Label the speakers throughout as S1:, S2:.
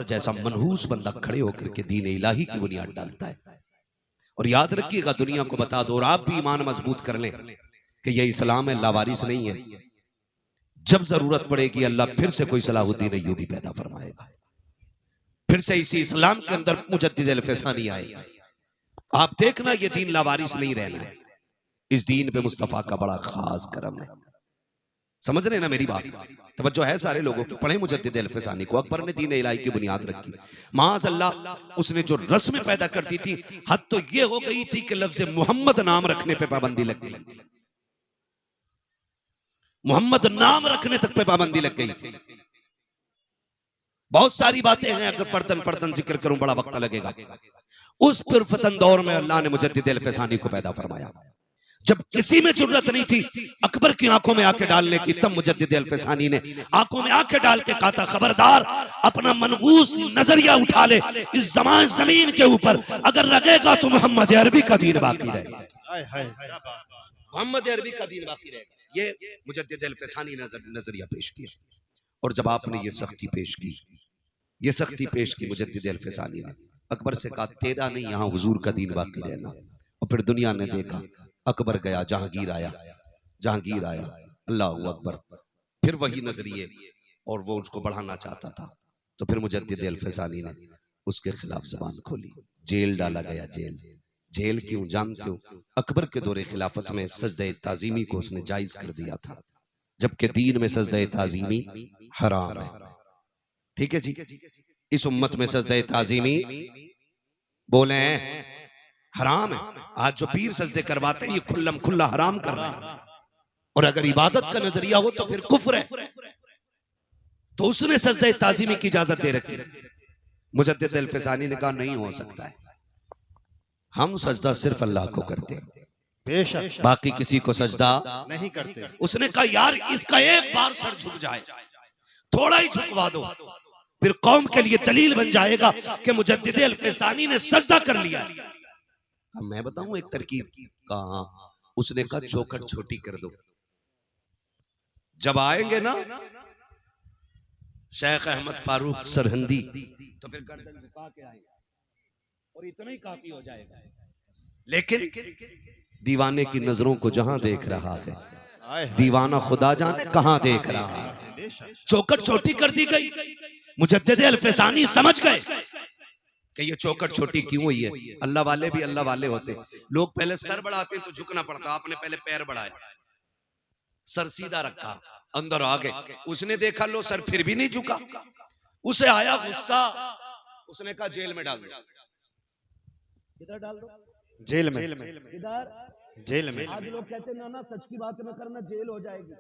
S1: जैसा मनहूस बंदा खड़े होकर के दीन इलाही की बुनियाद डालता है। और याद रखिएगा, दुनिया को बता दो और आप भी ईमान मजबूत कर लें कि यह इस्लाम है, लावारिस नहीं है। जब जरूरत पड़ेगी अल्लाह फिर से कोई सलाहुद्दीन अय्यूबी पैदा फरमाएगा, फिर से इसी इस्लाम के अंदर मुजद्दिद अल-फसानी आएगा। आप देखना ये दीन लावारिस नहीं रहना है। इस दीन पे मुस्तफा का बड़ा खास करम है। समझ रहे ना मेरी बात? तवज्जो है सारे लोगों की। पढ़े मुजद्दिद अल-फसानी को। अकबर ने दीन इलाही की बुनियाद रखी, माअज़ल्लाह उसने जो रस्में पैदा कर दी थी, हद तो ये हो गई थी कि लफ्ज़ मोहम्मद नाम रखने पे पाबंदी लग गई थी। मोहम्मद नाम रखने तक पे पाबंदी लग गई थी। बहुत सारी बातें हैं, अगर फर्दन फर्दन जिक्र करूं बड़ा वक्त लगेगा। उस पुरफतन दौर में अल्लाह ने मुजद्दिद अल-फसानी को पैदा फरमाया। जब किसी में जरूरत नहीं थी अकबर की आंखों में आंखें डालने की, तब मुजद्दिद अल-फसानी ने आंखों में आंखें डाल के कहा था, खबरदार अपना मनहूस नजरिया उठा ले, इस जमीन के ऊपर अगर लगेगा तो मोहम्मद अरबी का दीन बाकी रहेगा। मोहम्मद अरबी का दीन बाकी रहेगा। ये मुजद्दिद अल-फसानी नजरिया पेश किया। और जब आपने ये सख्ती पेश की, ये सख्ती पेश की मुजद्दिद अल-फसानी ने, अकबर से कहा तेरा नहीं, यहाँ हुजूर का दीन बाकी रहना। और फिर दुनिया ने देखा, अकबर गया, जहांगीर आया, जहांगीर आया, अल्लाह अकबर, फिर वही नजरिए और वो उसको बढ़ाना चाहता था। तो फिर मुजद्दिद अल-फसानी ने उसके खिलाफ जबान खोली, जेल डाला गया। जेल क्यों जानते हो? अकबर के दौरे खिलाफत में सजदे ताजीमी को उसने जायज कर दिया था, जबकि दीन में सजदे ताजीमी हराम है। ठीक है जी, इस उम्मत में सजदे ताजीमी बोले हराम है। आज जो पीर सजदे करवाते हैं ये खुल्लम खुल्ला हराम कर रहे हैं। और अगर इबादत का नजरिया हो तो फिर कुफ्र है। तो उसने सजदे ताजीमी की इजाजत दे रखी थी। मुजद्दिद अल-फसानी ने कहा नहीं हो सकता है, हम सजदा सिर्फ अल्लाह को करते हैं, बेशक बाकी किसी को सजदा नहीं करते। उसने कहा यार इसका एक बार सर झुक जाए, थोड़ा ही झुकवा दो, फिर कौम के लिए दलील बन जाएगा कि मुजद्दिद अल-फसानी ने सजदा कर लिया। मैं बताऊं एक तरकीब। कहा, उसने कहा चौखट छोटी कर दो। जब आएंगे ना शेख अहमद फारूक सरहंदी तो फिर गर्दन झुका के आएंगे और इतना ही काफी हो जाएगा। लेकिन दीवाने की नजरों को जहां देख रहा है, दीवाना खुदा जाने कहां देख रहा है। चौखट छोटी कर दी गई। मुजद्दिद अल-फसानी समझ गए कि ये चौखट छोटी क्यों हुई है। अल्लाह वाले भी अल्लाह वाले होते। लोग पहले सर बढ़ाते तो झुकना पड़ता, आपने पहले पैर बढ़ाया, सर सीधा रखा, अंदर आ गए। उसने देखा लो सर फिर भी नहीं झुका, उसे आया गुस्सा, उसने कहा जेल में डाल दो। किधर डाल दो? जेल में। किधर? जेल में। आज लोग कहते हैं ना सच की बात न करना, जेल हो जाएगी।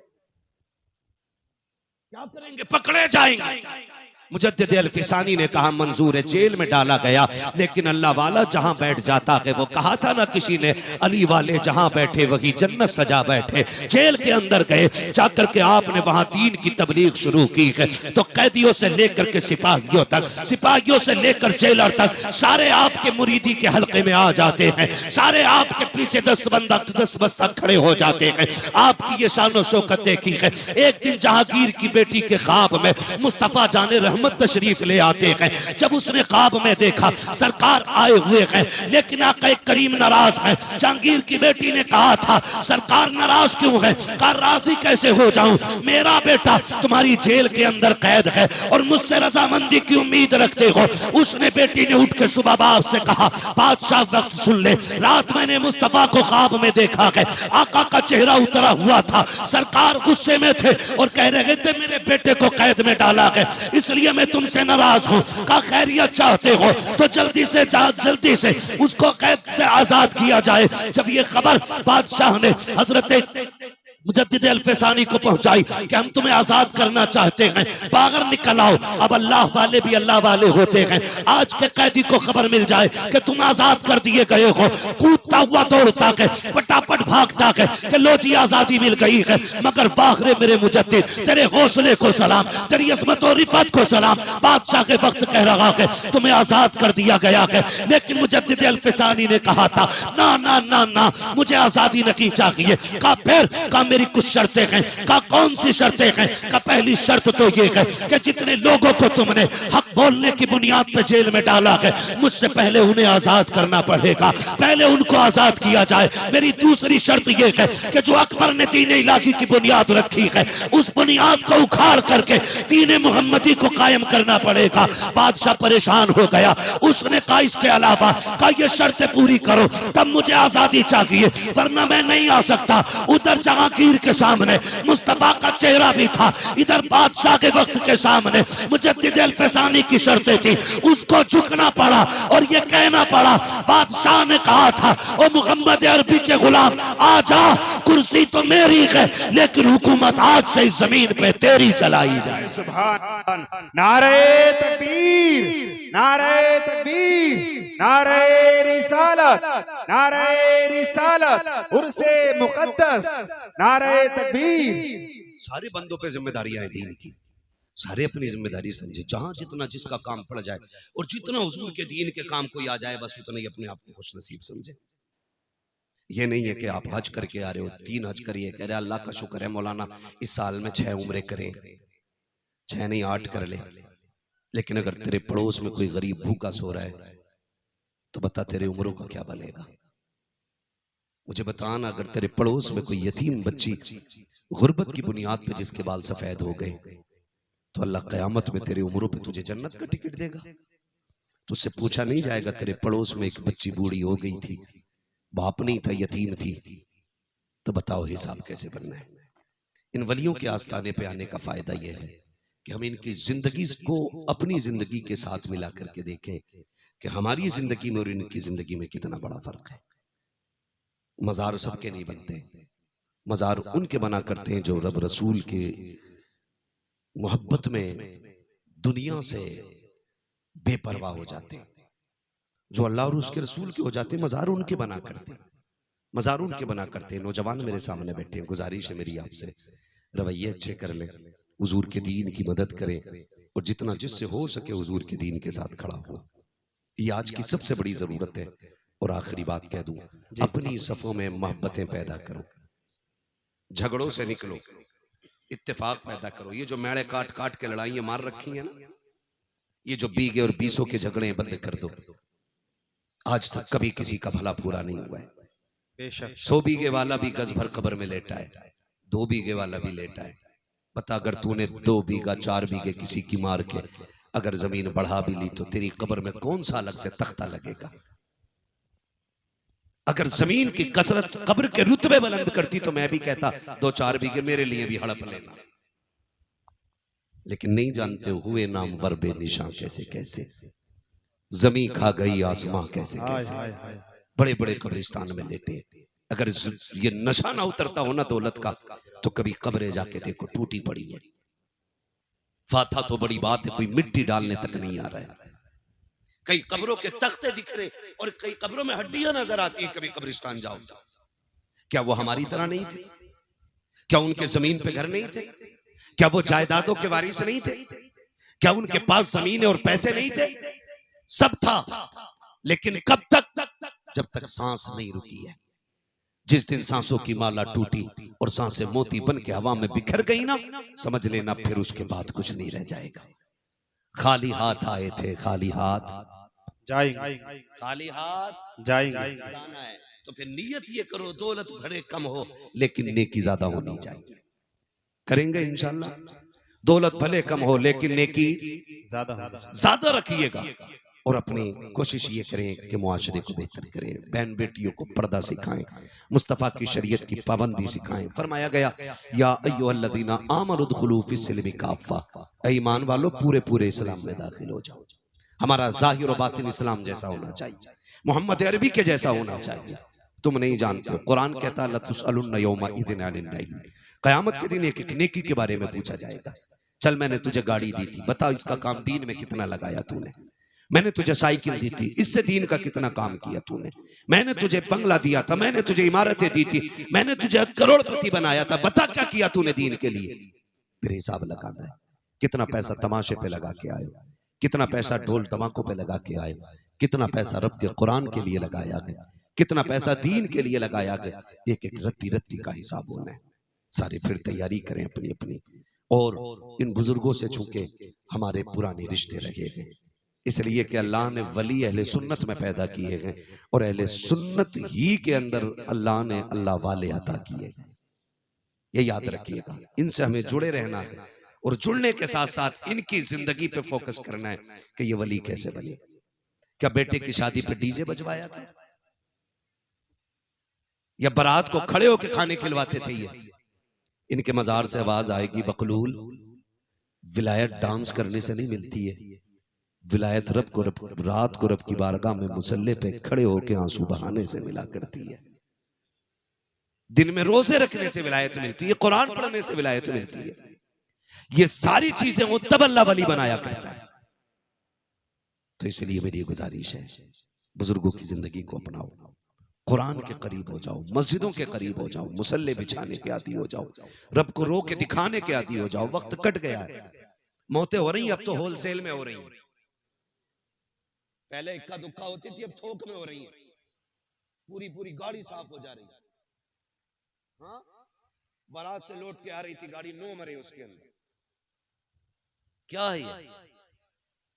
S1: क्या करेंगे? पकड़े जाएंगे। मुजद्दिद अल-फसानी ने कहा मंजूर है, जेल में डाला गया, लेकिन अल्लाह वाला जहां बैठ जाता है, वो कहा था ना किसी ने, अली वाले जहां बैठे वही जन्नत सजा बैठे। जेल के अंदर गए, जाकर के आपने वहां दीन की तबलीग शुरू की है। तो कैदियों से लेकर के सिपाहियों तक, सिपाहियों से लेकर जेलर तक, सारे आपके मुरीदी के हल्के में आ जाते हैं, सारे आपके पीछे दस्तबस्ता खड़े हो जाते हैं। आपकी ये शान व शौकत देखी है। एक दिन जहांगीर की बेटी के ख्वाब में मुस्तफा जाने रहमत तशरीफ ले आते हैं। जब उसने ख्वाब में देखा सरकार आए हुए हैं, लेकिन आका करीम नाराज है। जहांगीर की बेटी ने कहा था सरकार नाराज क्यों है? कहा राजी कैसे हो जाऊं, मेरा बेटा तुम्हारी जेल के अंदर कैद है और मुझसे रजामंदी की उम्मीद रखते हो। उसने बेटी ने उठ के सुबह बाप से कहा बादशाह वक्त सुन ले, रात मैंने मुस्तफा को ख्वाब में देखा है, आका का चेहरा उतरा हुआ था, सरकार गुस्से में थे और कह रहे थे मेरे बेटे को कैद में डाला है, इसलिए मैं तुमसे नाराज हूं। का खैरियत चाहते हो तो जल्दी से उसको कैद से आजाद किया जाए। जब ये खबर बादशाह ने हजरत मुजद्दिद अल-फसानी को पहुंचाई कि हम तुम्हें आजाद करना चाहते हैं, बाहर निकल आओ। अब अल्लाह वाले भी अल्लाह वाले होते हैं। आज के कैदी को खबर मिल जाए कि तुम आजाद कर दिए गए हो, कूदता हुआ दौड़ता है, फटाफट भागता है कि लो जी आजादी मिल गई है। मगर वाहरे मेरे मुजद्दिद, तेरे हौसले को सलाम, तेरी अजमत और रिफत को सलाम। बादशाह के वक्त कह रहा है तुम्हें आजाद कर दिया गया है, लेकिन मुजद्दिद अल-फसानी ने कहा था ना ना ना ना, मुझे आजादी नहीं चाहिए। का फिर का मेरी कुछ शर्तें हैं। कहा कौन सी शर्तें हैं? कहा पहली शर्त तो ये है कि जितने लोगों को तुमने हक बोलने की बुनियाद पे जेल में डाला है, मुझसे पहले उन्हें आजाद करना पड़ेगा, पहले उनको आजाद किया जाए। मेरी दूसरी शर्त ये है कि जो अकबर ने दीन इलाही की बुनियाद रखी है, उस बुनियाद को उखाड़ करके दीन मुहम्मदी को कायम करना पड़ेगा। बादशाह परेशान हो गया। उसने कहा इसके अलावा कहा ये शर्तें पूरी करो तब मुझे आजादी चाहिए, वरना मैं नहीं आ सकता। उधर जहांगीर के सामने मुस्तफा का चेहरा भी था, इधर बादशाह के वक्त के सामने मुजद्दिद अल-फसानी की शर्तें थी। उसको झुकना पड़ा और ये कहना पड़ा। बादशाह ने कहा था ओ मोहम्मद अरबी के गुलाम आजा, कुर्सी तो मेरी है लेकिन हुकूमत आज से इस जमीन पे तेरी चलाई जाए।
S2: सुभान, नारे तकबीर, नारे तकबीर, नारे रिसालत, नारे रिसालत, उर्से मुकद्दस, नारे तकबीर।
S1: सारे बंदों पे जिम्मेदारियां हैं दीन की, सारे अपनी जिम्मेदारी समझे। जहां जितना जिसका काम पड़ जाए और जितना हुजूर के दीन के काम कोई आ जाए, बस उतना ही अपने आप को खुश नसीब समझे। ये नहीं है कि आप हज करके आ रहे हो, 3 हज करिए, कह रहे अल्लाह का शुक्र है मौलाना इस साल में 6 उम्रे करें, 6 नहीं 8 कर ले। लेकिन अगर तेरे पड़ोस में कोई गरीब भूखा सो रहा है तो बता तेरे उम्रों का क्या बनेगा? मुझे बताना, अगर तेरे पड़ोस में कोई यतीम बच्ची गुर्बत की बुनियाद पे जिसके बाल सफेद हो गए, तो अल्लाह कयामत में तेरे उम्रों पे तुझे जन्नत का टिकट देगा। तुझसे पूछा नहीं जाएगा तेरे पड़ोस में एक बच्ची बूढ़ी हो गई थी, बाप नहीं था, यतीम थी, तो बताओ हिसाब कैसे बनना है? इन वलियों के आस्थाने पे आने का फायदा यह है कि हम इनकी जिंदगी को अपनी जिंदगी के साथ मिला करके देखें कि हमारी जिंदगी में और इनकी जिंदगी में कितना बड़ा फर्क है। मजार सबके नहीं बनते, मजार उनके बना करते हैं जो रब रसूल के मोहब्बत में दुनिया से बेपरवाह हो जाते हैं, जो अल्लाह और उसके रसूल के हो जाते हैं। मजार उनके बना करते हैं, मजार उनके बना करते हैं। नौजवान मेरे सामने बैठे हैं, गुजारिश है मेरी आपसे, रवैये अच्छे कर लें, हुजूर के दीन की मदद करें और जितना जिससे हो सके हुजूर के दीन के साथ खड़ा हो। ये आज की सबसे बड़ी जरूरत है। और आखिरी बात कह दूं, अपनी सफों में मोहब्बतें पैदा करो, झगड़ों से निकलो, इत्तेफाक पैदा करो। ये जो मेड़े काट काट के लड़ाइयां मार रखी है ना, ये जो बीघे और बीसों के झगड़े बंद कर दो। आज तक कभी किसी का भला पूरा नहीं हुआ है। बेशक 100 बीघे वाला भी गज भर कब्र में लेटा है, 2 बीघे वाला भी लेटा है। बता, अगर तूने 2 बीघा 4 बीघे किसी की मार के अगर जमीन बढ़ा भी ली तो तेरी कब्र में कौन सा अलग से तख्ता लगेगा? अगर जमीन की कसरत कब्र के रुतबे बुलंद करती तो मैं भी कहता 2-4 बीघे मेरे लिए भी हड़प लेना। लेकिन नहीं जानते हुए नाम वरबे निशां कैसे कैसे, जमी खा गई आसमां कैसे कैसे, बड़े बड़े कब्रिस्तान में लेटे। अगर ये नशा ना उतरता हो ना दौलत का, तो कभी कब्रें जाके देखो टूटी पड़ी है। फाथा तो बड़ी बात है, कोई मिट्टी डालने तक नहीं आ रहा है। कई कब्रों के तख्ते दिख रहे और कई कब्रों में हड्डियां नजर आती हैं। कभी कब्रिस्तान जाओ, क्या वो हमारी तरह नहीं थे? क्या उनके जमीन पे घर नहीं थे? क्या वो जायदादों के वारिस नहीं थे? क्या उनके पास जमीन और पैसे नहीं थे? सब था, लेकिन कब तक? जब तक सांस नहीं रुकी है। जिस दिन सांसों की माला टूटी और सांसें मोती बन के हवा में बिखर गई ना, समझ लेना फिर उसके बाद कुछ नहीं रह जाएगा। खाली हाथ आए थे, खाली हाथ
S2: जाएंगे,
S1: खाली हाथ
S2: जाएंगे।
S1: जाना है तो फिर नियत ये करो, दौलत भले कम हो लेकिन नेकी ज्यादा होनी चाहिए। करेंगे इंशाल्लाह। दौलत भले कम हो लेकिन नेकी ज्यादा रखिएगा। और अपनी कोशिश ये करें कि मुआशरे को बेहतर करें, बहन बेटियों को पर्दा सिखाएं, मुस्तफ़ा की शरीयत की पाबंदी सिखाएं। फरमाया गया या अय्युहल्लज़ीना आमनु उदखुलू फ़िस्सिल्मि काफ़ा, ऐ ईमान वालों पूरे पूरे इस्लाम में दाखिल हो जाओ। हमारा ज़ाहिर और बातिन इस्लाम जैसा होना चाहिए, मोहम्मद अरबी के जैसा होना चाहिए। तुम नहीं जानते हो, कुरान कहता है लतुसअलुन्ना यौमा इज़िन अनिन नईम, क़यामत के दिन एक एक नेकी के बारे में पूछा जाएगा। चल मैंने तुझे गाड़ी दी थी, बता इसका काम दीन में कितना लगाया तूने। मैंने तुझे साइकिल दी थी, इससे दीन का कितना काम किया तूने। मैंने तुझे बंगला दिया था, मैंने तुझे इमारतें दी थी, मैंने तुझे करोड़पति बनाया था, बता क्या किया तूने दीन के लिए। फिर हिसाब लगाना है, कितना पैसा तमाशे पे लगा के आए, कितना पैसा ढोल धमाकों पे लगा के आए, कितना पैसा रब के कुरान के लिए लगाया गया, कितना पैसा दीन के लिए लगाया गया। एक एक रत्ती रत्ती का हिसाब होना है। सारे फिर तैयारी करें अपनी अपनी। और इन बुजुर्गों से चूंकि हमारे पुराने रिश्ते रहे हैं, इसलिए कि अल्लाह ने वली अहले सुन्नत में पैदा किए हैं और अहले सुन्नत ही के अंदर अल्लाह ने अल्लाह वाले अता किए हैं। ये याद रखिएगा, इनसे हमें जुड़े रहना है और जुड़ने के साथ साथ इनकी जिंदगी पे फोकस करना है कि ये वली कैसे बने। क्या बेटे की शादी पे डीजे बजवाया था या बारात को खड़े होकर खाने खिलवाते थे? ये इनके मजार से आवाज आएगी बकलूल, विलायत डांस करने से नहीं मिलती है, विलायत रब को रात को रब की बारगाह में मुसल्ले पे खड़े होकर आंसू बहाने से मिला करती है। दिन में रोजे रखने से विलायत मिलती है, कुरान पढ़ने से विलायत मिलती है। ये सारी चीजें वो तब अल्लाह वली बनाया करता है। तो इसलिए मेरी गुजारिश है, बुजुर्गों की जिंदगी को अपनाओ, कुरान के करीब हो जाओ, मस्जिदों के करीब हो जाओ, मुसल्ले बिछाने के आदी हो जाओ, रब को रो के दिखाने के आदी हो जाओ। वक्त कट गया है, मौतें हो रही, अब तो होलसेल में हो रही है। पहले इक्का दुक्का होती थी, अब थोक में हो रही है। पूरी पूरी गाड़ी साफ हो जा रही है। हाँ, बारात से लौट के आ रही थी गाड़ी, 9 मरे उसके अंदर। क्या है ये?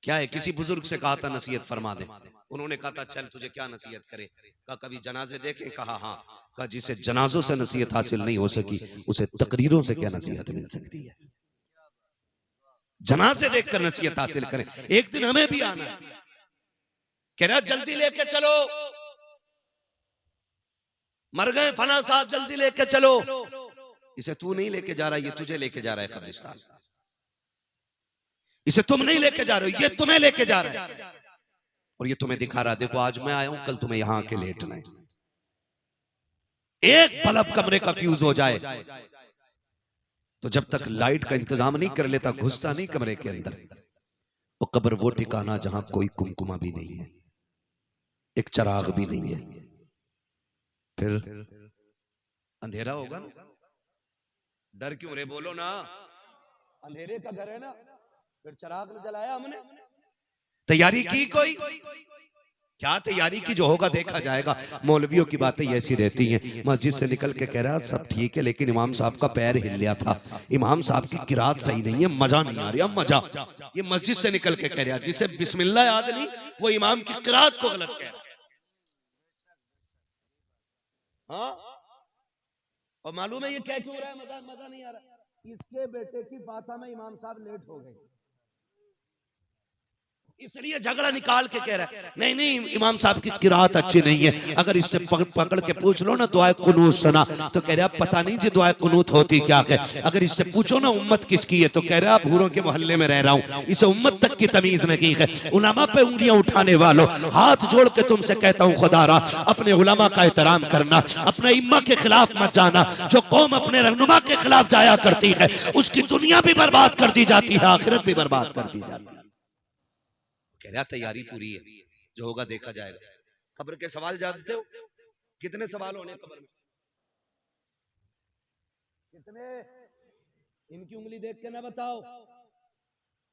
S1: क्या है? किसी बुजुर्ग से कहा था नसीहत फरमा दे, उन्होंने कहा था चल तुझे क्या नसीहत करे। कहा कभी जनाजे देखे? कहा हाँ। कहा जिसे जनाजों से नसीहत हासिल नहीं हो सकी उसे तकरीरों से क्या नसीहत मिल सकती है? जनाजे देखकर नसीहत हासिल करें। एक दिन हमें भी आना है, कह रहा जल्दी लेके चलो, मर गए फना साहब, जल्दी लेके चलो। इसे तू नहीं लेके जा रहा, ये तुझे लेके जा रहा है कब्रिस्तान। इसे तुम नहीं लेके जा रहे हो, ये तुम्हें लेके जा रहा है और ये तुम्हें दिखा रहा है देखो आज मैं आया हूं, कल तुम्हें यहां आके लेटना है। एक बल्ब कमरे का फ्यूज हो जाए तो जब तक लाइट का इंतजाम नहीं कर लेता घुसता नहीं कमरे के अंदर। वो कब्र वो ठिकाना जहां कोई कुमकुमा भी नहीं है, एक चिराग भी नहीं है। फिर अंधेरा होगा ना। डर क्यों रे, बोलो ना, अंधेरे का घर है ना, फिर चिराग जलाया हमने। तैयारी की कोई? क्या तैयारी की? जो होगा देखा जाएगा। मौलवियों की बातें ऐसी रहती हैं, मस्जिद से निकल के कह रहा सब ठीक है लेकिन इमाम साहब का पैर हिल गया था, इमाम साहब की किरात सही नहीं है, मजा नहीं आ रहा। मजा ये मस्जिद से निकल के कह रहा, जिसे बिस्मिल्लाह याद नहीं वो इमाम की किरात को गलत कह रहा। हाँ, और मालूम है ये क्या क्यों रहा है? मजा नहीं आ रहा। इसके बेटे की फातिहा में इमाम साहब लेट हो गए, इसलिए झगड़ा निकाल के कह रहा है नहीं नहीं इमाम साहब की किरात अच्छी नहीं है। अगर इससे पकड़ के पूछ लो ना दुआए कुनूत सुना, तो कह रहा पता नहीं जी दुआए कुनूत होती क्या है। अगर इससे पूछो ना उम्मत किसकी है, तो कह रहा भूरों के मोहल्ले में रह रहा हूँ, इसे उम्मत तक की तमीज नहीं है। उलमा पे उंगलियां उठाने वालों, हाथ जोड़ के तुमसे कहता हूँ खुदारा अपने उलमा का एहतराम करना, अपने इम्मा के खिलाफ मत जाना। जो कौम अपने रहनुमा के खिलाफ जाया करती है उसकी दुनिया भी बर्बाद कर दी जाती है, आखिरत भी बर्बाद कर दी जाती है। कह रहा तैयारी पूरी है, जो होगा देखा जाएगा। कब्र के सवाल जानते हो कितने सवाल होने कब्र में? कितने? इनकी उंगली देख के ना बताओ,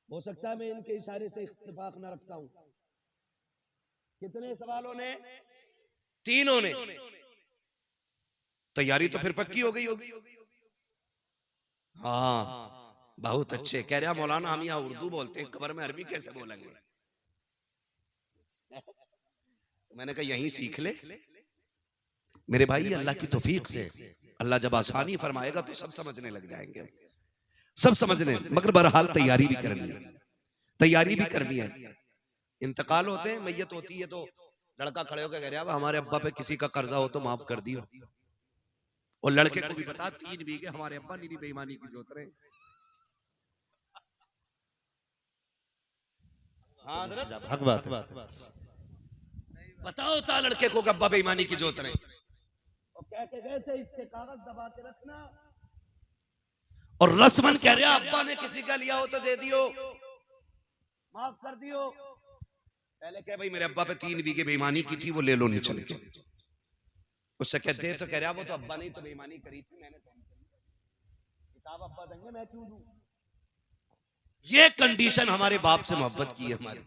S1: हो सकता है मैं इनके इशारे से इत्तेफाक ना रखता हूं। कितने सवालों ने? 3 होने। तैयारी तो फिर पक्की हो गई होगी। हाँ बहुत अच्छे। कह रहा मौलाना हम यहाँ उर्दू बोलते हैं, कब्र में अरबी कैसे बोलेंगे? मैंने कहा यहीं सीख ले मेरे भाई, अल्लाह की तौफीक से अल्लाह जब आसानी फरमाएगा तो सब समझने लग जाएंगे, सब समझने। मगर बहरहाल तैयारी भी करनी है, तैयारी भी करनी है। इंतकाल होते हैं, मैयत होती है तो लड़का खड़े होकर कह रहा हमारे अब्बा पे किसी का कर्जा हो तो माफ कर दियो, और लड़के को भी बता 3 बीघे हमारे अब्बा नीरी बेईमानी की जोत रहे। हाँ हक बात बताओ था लड़के को अब्बा बेईमानी की जोत रहे, और कह के गए थे इसके कागज दबा के रखना, और रस्मन कह रहा अब्बा ने किसी का लिया हो तो दे दियो, माफ कर दियो। पहले कह भाई मेरे अब्बा पे 3 बीघे बेईमानी की थी, वो ले लो नहीं चल के। उससे कहते हैं तो कह रहा वो तो अब्बा नहीं तो बेईमानी करी थी, मैंने हिसाब अब्बा देंगे, मैं क्यों दूं? ये कंडीशन हमारे बाप से मोहब्बत की है हमारी।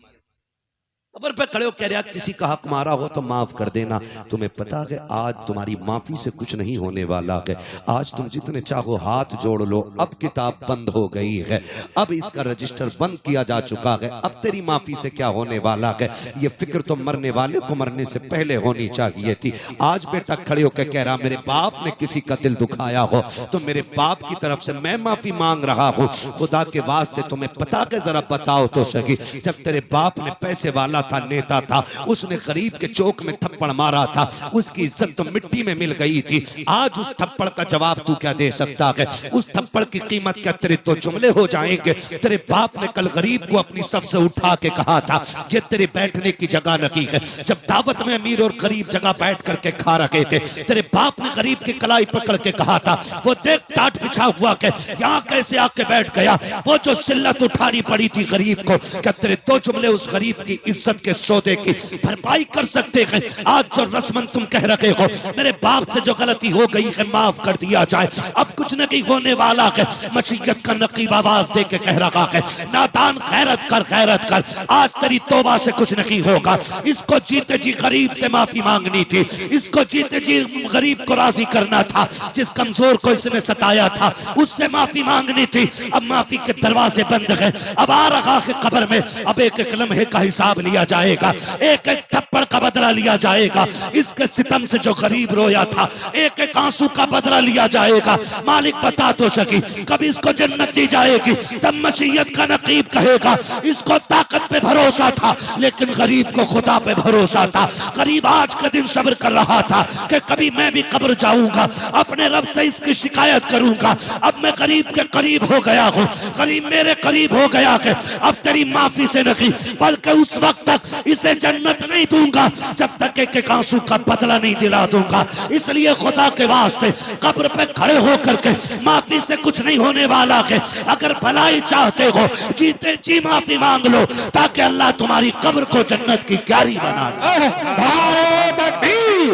S1: कब्र पे खड़े हो कह रहा किसी का हक मारा हो तो माफ कर देना। तुम्हें पता है आज तुम्हारी माफी से कुछ नहीं होने वाला है। आज तुम जितने चाहो हाथ जोड़ लो, अब किताब बंद हो गई है, अब इसका रजिस्टर बंद किया जा चुका है। अब तेरी माफी से क्या होने वाला है, ये फिक्र तो मरने वाले को मरने से पहले होनी चाहिए थी। आज बेटा खड़े होकर कह रहा मेरे बाप ने किसी का दिल दुखाया हो तो मेरे बाप की तरफ से मैं माफी मांग रहा हूँ। खुदा के वास्ते तुम्हें पता के जरा बताओ तो सही, जब तेरे बाप ने पैसे वाला था, नेता था, उसने गरीब के चौक में थप्पड़ मारा था, उसकी इज्जत तो मिट्टी में मिल गई थी। आज उस थप्पड़ का जवाब तू क्या दे सकता है? उस थप्पड़ की कीमत क्या तेरे तो जुमले हो जाएंगे? तेरे बाप ने कल गरीब को अपनी सफ से उठा के कहा था ये तेरे बैठने की जगह नहीं है। जब दावत में अमीर और गरीब जगह बैठ करके खा रहे थे, तेरे बाप ने गरीब की कलाई पकड़ के कहा था वो देख टाट बिछा हुआ के यहाँ कैसे आके बैठ गया, वो जो सिल्लत उठानी पड़ी थी गरीब को, क्या तेरे दो जुमले उस गरीब की इज्जत के सौदे की भरपाई कर सकते हैं? आज जो रस्मन तुम कह रहे हो मेरे बाप से जो गलती हो गई है माफ कर दिया जाए, अब कुछ नहीं होने वाला है। मशीयत का नकीब आवाज दे के कह रहा है नादान खैरत कर, खैरत कर, आज तेरी तौबा से कुछ नहीं होगा। इसको जीते जी गरीब से माफी मांगनी थी, इसको जीते जी गरीब को राजी करना था, जिस कमजोर को इसने सताया था उससे माफी मांगनी थी। अब माफी के दरवाजे बंद हैं, अब आ रहा है कब्र में, अब एक एक लम्हे का हिसाब लिया जाएगा, एक एक थप्पड़ का बदला लिया जाएगा। इसके सितम से जो गरीब रोया था एक एक आंसू का बदला लिया जाएगा। मालिक बता तो सकी कब इसको जन्नत दी जाएगी? तब मशीयत का नकीब कहेगा इसको ताकत पे भरोसा था लेकिन गरीब को खुदा पे भरोसा था। गरीब आज के दिन सब्र कर रहा था कि कभी मैं भी कब्र जाऊंगा, अपने रब से इसकी शिकायत करूंगा। अब मैं गरीब के करीब हो गया हूँ, गरीब मेरे करीब हो गया है, अब तेरी माफी से नहीं बल्कि उस वक्त तक इसे जन्नत नहीं दूंगा जब तक एक एक आंसू का बदला नहीं दिला दूंगा। इसलिए खुदा के वास्ते कब्र पे खड़े होकर के माफी से कुछ नहीं होने वाला है। अगर भलाई चाहते हो जीते जी माफी मांग लो ताकि अल्लाह तुम्हारी कब्र को जन्नत की क्यारी बना दे।
S3: नारे तकबीर,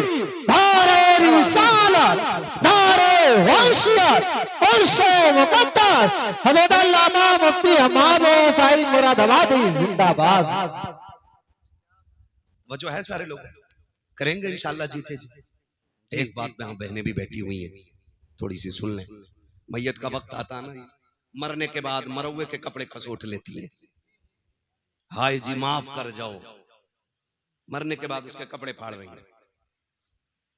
S3: नारे रिसालत, नारे वंशियत और शे मुकद्दस हज़रत अल्लामा मुफ्ती हमाद साहिब मुरादाबादी जिंदाबाद।
S1: वजह है सारे लोग करेंगे इंशाल्लाह जीते जी। एक बात में हम बहनें भी बैठी हुई हैं, थोड़ी सी सुन लें। मैयत का वक्त आता ना, मरने के बाद मरवे के कपड़े खसोट लेती है, हाय जी माफ कर जाओ, मरने के बाद उसके कपड़े फाड़ रही है।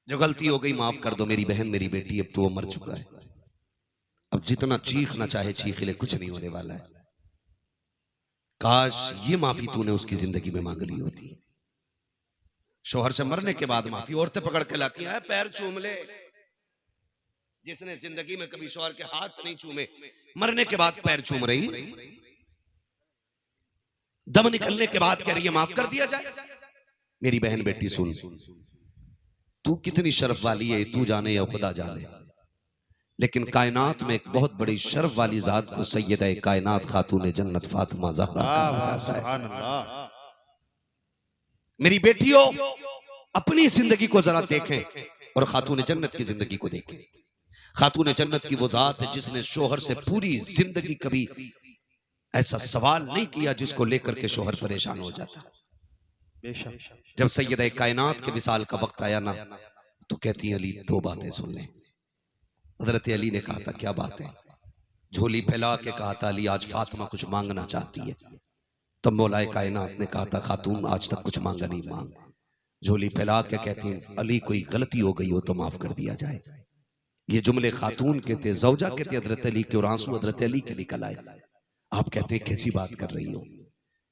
S1: जो गलती हो गई माफ कर दो मेरी बहन मेरी बेटी, अब तो वो मर चुका है, अब जितना चीखना चाहे चीख ले, कुछ नहीं होने वाला है। काश ये माफी तूने उसकी जिंदगी में मांग ली होती। शोहर से मरने के बाद माफी औरतें पकड़ के लाती हैं, पैर चूम ले। जिसने जिंदगी में कभी शोहर के हाथ नहीं चूमे, मरने के बाद पैर चूम रही, दम निकलने के बाद कह रही है माफ कर दिया जाए। मेरी बहन बेटी सुन, तू कितनी शर्फ वाली है तू जाने या खुदा जाने, लेकिन कायनात में एक बहुत बड़ी शर्फ वाली जात को सैयदा कायनात खातून जन्नत फातिमा ज़हरा कहा जाता है। मेरी बेटियों अपनी जिंदगी को जरा देखें और खातून जन्नत की जिंदगी को देखें। खातून जन्नत की वो जात है जिसने शोहर से पूरी जिंदगी कभी ऐसा सवाल नहीं किया जिसको लेकर के शोहर परेशान हो जाता। जब सैयदा कायनात के विसाल का वक्त आया ना, तो कहती है अली दो बातें सुन ले। हजरत अली ने कहा था क्या बात है? झोली फैला के कहा था अली आज फातिमा कुछ मांगना चाहती है। तब मौलाए कायनात ने कहा था खातून आज तक कुछ मांगा नहीं, मांग। झोली फैला के कहती हैं अली कोई गलती हो गई हो तो माफ कर दिया जाए। ये जुमले खातून के थे, जौजा के थे हजरत अली के, और आंसू हजरत अली के निकल आए। आप कहते हैं कैसी बात कर रही हो,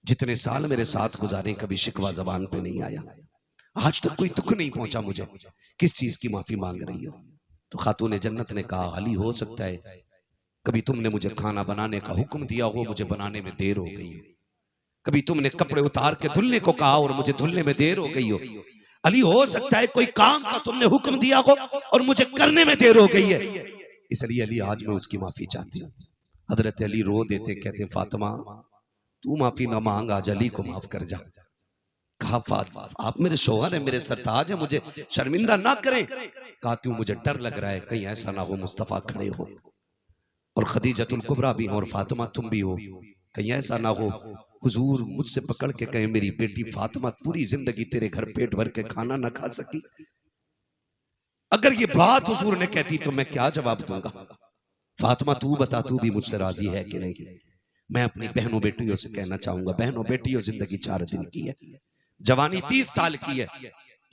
S1: जितने साल मेरे साथ गुजारे कभी शिकवा जबान पे नहीं आया, आज तक कोई दुख नहीं पहुंचा मुझे, किस चीज की माफी मांग रही हो? तो खातून जन्नत ने कहा अली हो सकता है कभी तुमने मुझे खाना बनाने का हुक्म दिया हो, मुझे बनाने में देर हो गई हो, कभी तुमने कपड़े उतार के धुलने को कहा और मुझे धुलने में देर हो गई हो। अली हो सकता है कोई काम का तुमने हुक्म दिया हो और मुझे करने में देर हो गई है, इसलिए अली आज मैं उसकी माफी चाहती हूँ। हजरत अली रो देते, कहते फातिमा तू माफी ना मांग, आज अली को माफ कर जा। कहा फातिमा आप मेरे शौहर है, मेरे सरताज है, मुझे शर्मिंदा ना करें। कहा क्यों? मुझे डर लग रहा है कहीं ऐसा ना हो मुस्तफा खड़े हो और खदीजतुल कुबरा भी हो और फातिमा तुम भी हो, कहीं ऐसा ना हो हुजूर मुझसे पकड़ के कहे मेरी बेटी फातिमा पूरी जिंदगी तेरे घर पेट भर के खाना ना खा सकी। अगर ये बात हुजूर ने कहती तो मैं क्या जवाब दूंगा? फातिमा तू बता, तू भी मुझसे राजी है कि नहीं? मैं अपनी बहनों बेटियों से कहना चाहूंगा, बहनों बेटियों जिंदगी 4 दिन की है, जवानी 30 साल की है,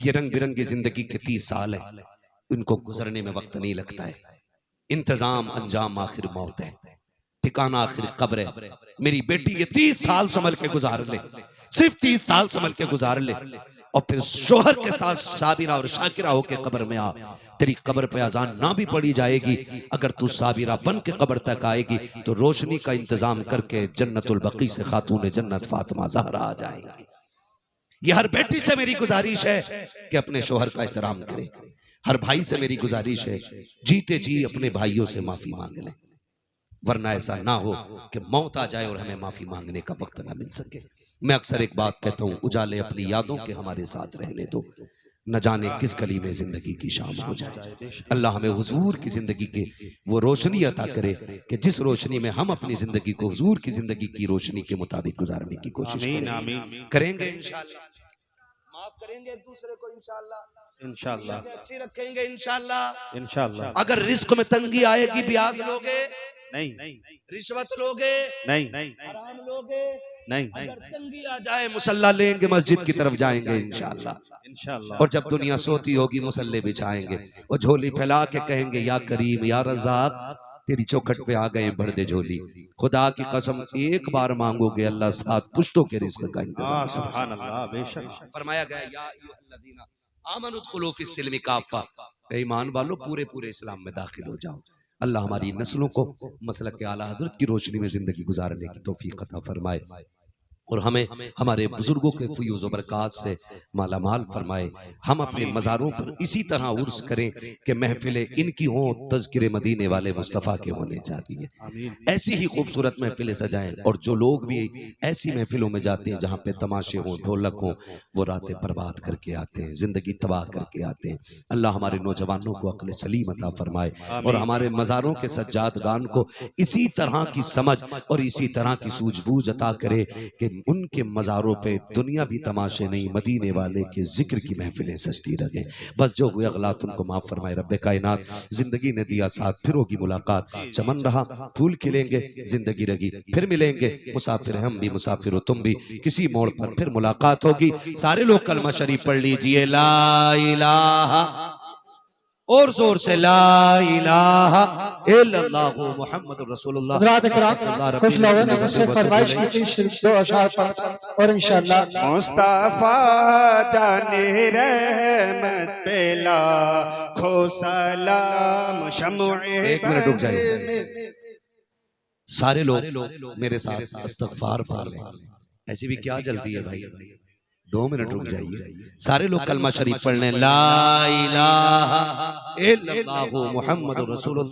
S1: ये रंग बिरंगी जिंदगी के 30 साल है, इनको गुजरने में वक्त नहीं लगता है। इंतजाम अंजाम आखिर मौत है, ठिकाना आखिर कब्र है। मेरी बेटी ये 30 साल संभल के गुजार ले, सिर्फ 30 साल संभल के गुजार ले, और फिर शोहर के साथ साबिरा और शाकिरा होके कब्र में आ। तेरी कब्र पे अजान ना भी पड़ी जाएगी, अगर तू साबिरा बन के कब्र तक आएगी तो रोशनी का इंतजाम करके जन्नतुल बकी से खातून जन्नत फातिमा ज़हरा आ जाएगी। ये हर बेटी से मेरी गुजारिश है कि अपने शोहर का एहतराम करे। हर भाई से मेरी गुजारिश है जीते जी अपने भाइयों से माफी मांग लें, वरना ऐसा ना हो कि मौत आ जाए और हमें माफी मांगने का वक्त ना मिल सके। मैं अक्सर एक बात कहता हूँ, उजाले अपनी यादों के हमारे साथ रहने दो, न जाने किस गली में जिंदगी की शाम हो जाए। अल्लाह हमें हुजूर की जिंदगी के वो रोशनी अता करे कि जिस रोशनी में हम अपनी जिंदगी को हुजूर की जिंदगी की रोशनी के मुताबिक गुजारने की कोशिश करेंगे इंशाअल्लाह। माफ करेंगे एक दूसरे को इंशाअल्लाह, अच्छी रखेंगे इंशाअल्लाह। अगर रिस्क में तंगी आएगी, ब्याज लोगे नहीं, रिश्वत लोगे नहीं, हराम लोगे नहीं, अगर तंगी आ जाए मुसल्ला लेंगे, मस्जिद की तरफ जाएंगे इंशाअल्लाह। और जब दुनिया सोती होगी मुसल्ले बिछाएंगे, वो झोली फैला के कहेंगे या करीम या रज़ाक तेरी चौखट पे आ गए भर दे झोली। खुदा की कसम एक बार मांगोगे अल्लाह 7 पुश्तों के रिस्क का इंतजाम।
S2: सुभान अल्लाह, बेशक
S1: फरमाया गया या अय्युहल्लज़ीना आमनु उदखुलू फिस्सिल्मि काफ़ा, ईमान वालों पूरे पूरे इस्लाम में दाखिल हो जाओ। अल्लाह हमारी नस्लों को मसलक आला हज़रत की रोशनी में जिंदगी गुजारने की तौफीक अता फरमाए और हमें हमारे बुजुर्गों के फयूज़ व बरक़ात से माला माल फरमाए। हम अपने मज़ारों पर इसी तरह उर्स करें कि महफिलें इनकी हों, तज़किरे मदीने वाले मुस्तफ़ा के होने चाहिए। ऐसी ही खूबसूरत महफिलें सजाएं, और जो लोग भी ऐसी महफिलों में जाते हैं जहाँ पे तमाशे हों, ढोलक हों, वो रातें बर्बाद करके आते हैं, ज़िंदगी तबाह करके आते हैं। अल्लाह हमारे नौजवानों को अक्ल सलीम अता फरमाए और हमारे मज़ारों के सज्जादगान को इसी तरह की समझ और इसी तरह की सूझबूझ अता करे कि उनके मज़ारों पे दुनिया भी तमाशे नहीं, मदीने वाले के जिक्र की महफिलें सजती रहे। बस जो हुए अगलात उनको माफ फरमाए रब्बे कायनात। जिंदगी ने दिया साथ, फिर होगी मुलाकात, चमन रहा फूल खिलेंगे, जिंदगी रही फिर मिलेंगे, मुसाफिर हम भी मुसाफिर हो तुम भी, किसी मोड़ पर फिर मुलाकात होगी। सारे लोग कलमा शरीफ पढ़ लीजिए, ला इलाहा, और जोर से ला इलाहा इल्लल्लाहु मुहम्मदुर रसूलुल्लाह।
S3: हज़रात किराम कुछ लोगों ने मुझसे फरमाइश की थी सिर्फ 2 अशार पढ़कर, और इंशाअल्लाह
S2: मुस्तफा जाने रहमत पे लाखो सलाम शम्ए।
S1: 1 मिनट रुक जाइए, सारे लोग मेरे साथ इस्तग़फ़ार पढ़ लें। ऐसी भी क्या जल्दी है भाई, 2 मिनट रुक जाइए। सारे लोग कलमा शरीफ पढ़ लें, ला इलाहा इल्लल्लाहु मुहम्मदुर रसूलुल्लाह।